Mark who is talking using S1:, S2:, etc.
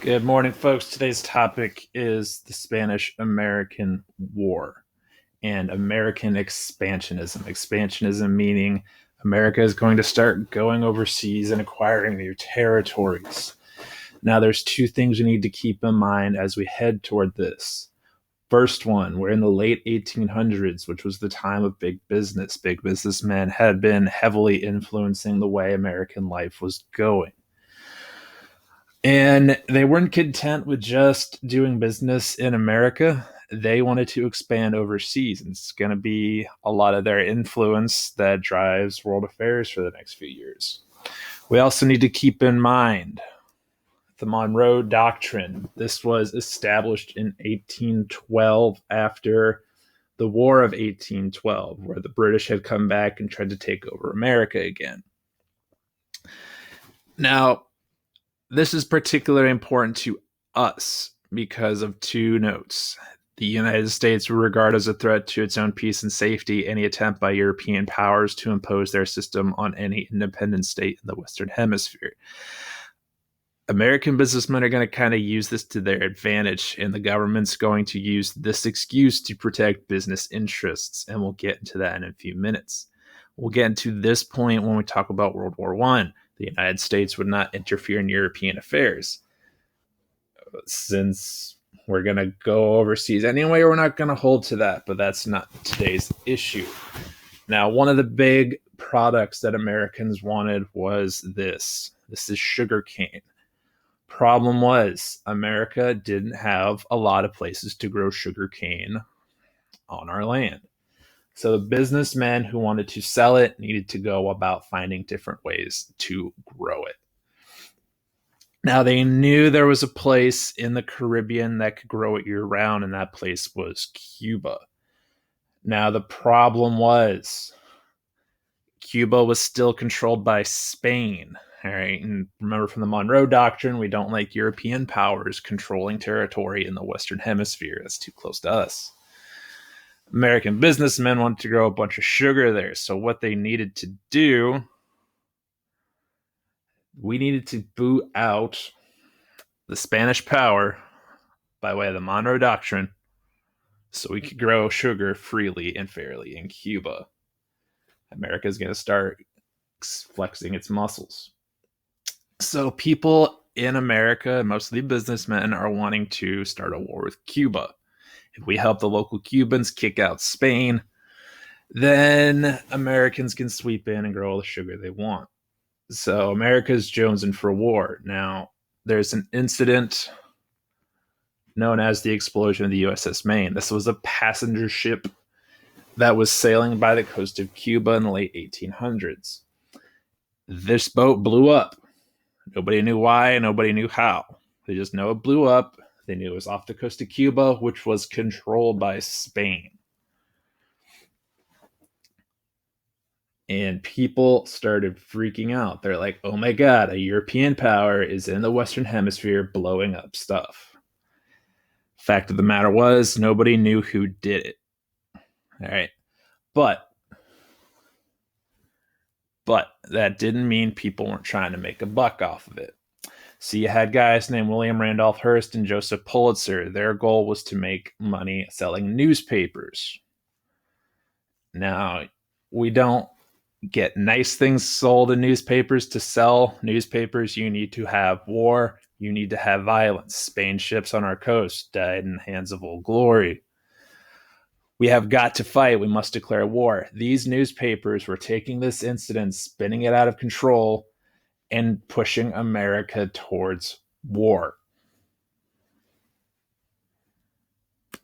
S1: Good morning, folks. Today's topic is the Spanish-American War and American expansionism. Expansionism meaning America is going to start going overseas and acquiring new territories. Now, there's two things we need to keep in mind as we head toward this. First one, we're in the late 1800s, which was the time of big business. Big businessmen had been heavily influencing the way American life was going. And they weren't content with just doing business in America. They wanted to expand overseas. And it's going to be a lot of their influence that drives world affairs for the next few years. We also need to keep in mind the Monroe Doctrine. This was established in 1812 after the War of 1812, where the British had come back and tried to take over America again. Now, this is particularly important to us because of two notes. The United States will regard as a threat to its own peace and safety any attempt by European powers to impose their system on any independent state in the Western Hemisphere. American businessmen are going to kind of use this to their advantage, and the government's going to use this excuse to protect business interests, and we'll get into that in a few minutes. We'll get into this point when we talk about World War I. The United States would not interfere in European affairs. Since we're going to go overseas anyway, we're not going to hold to that, but that's not today's issue. Now, one of the big products that Americans wanted was this. This is sugarcane. Problem was, America didn't have a lot of places to grow sugarcane on our land. So the businessmen who wanted to sell it needed to go about finding different ways to grow it. Now, they knew there was a place in the Caribbean that could grow it year-round, and that place was Cuba. Now, the problem was Cuba was still controlled by Spain. All right, and remember from the Monroe Doctrine, we don't like European powers controlling territory in the Western Hemisphere. That's too close to us. American businessmen wanted to grow a bunch of sugar there. So what they needed to do, we needed to boot out the Spanish power by way of the Monroe Doctrine so we could grow sugar freely and fairly in Cuba. America is going to start flexing its muscles. So people in America, mostly businessmen, are wanting to start a war with Cuba. If we help the local Cubans kick out Spain, then Americans can sweep in and grow all the sugar they want. So America's jonesing for war. Now, there's an incident known as the explosion of the USS Maine. This was a passenger ship that was sailing by the coast of Cuba in the late 1800s. This boat blew up. Nobody knew why, nobody knew how. They just know it blew up. They knew it was off the coast of Cuba, which was controlled by Spain. And people started freaking out. They're like, oh my God, a European power is in the Western Hemisphere blowing up stuff. Fact of the matter was, nobody knew who did it. All right. But that didn't mean people weren't trying to make a buck off of it. So you had guys named William Randolph Hearst and Joseph Pulitzer. Their goal was to make money selling newspapers. Now, we don't get nice things sold in newspapers. To sell newspapers, you need to have war. You need to have violence. Spain ships on our coast died in the hands of Old Glory. We have got to fight. We must declare war. These newspapers were taking this incident, spinning it out of control, and pushing America towards war.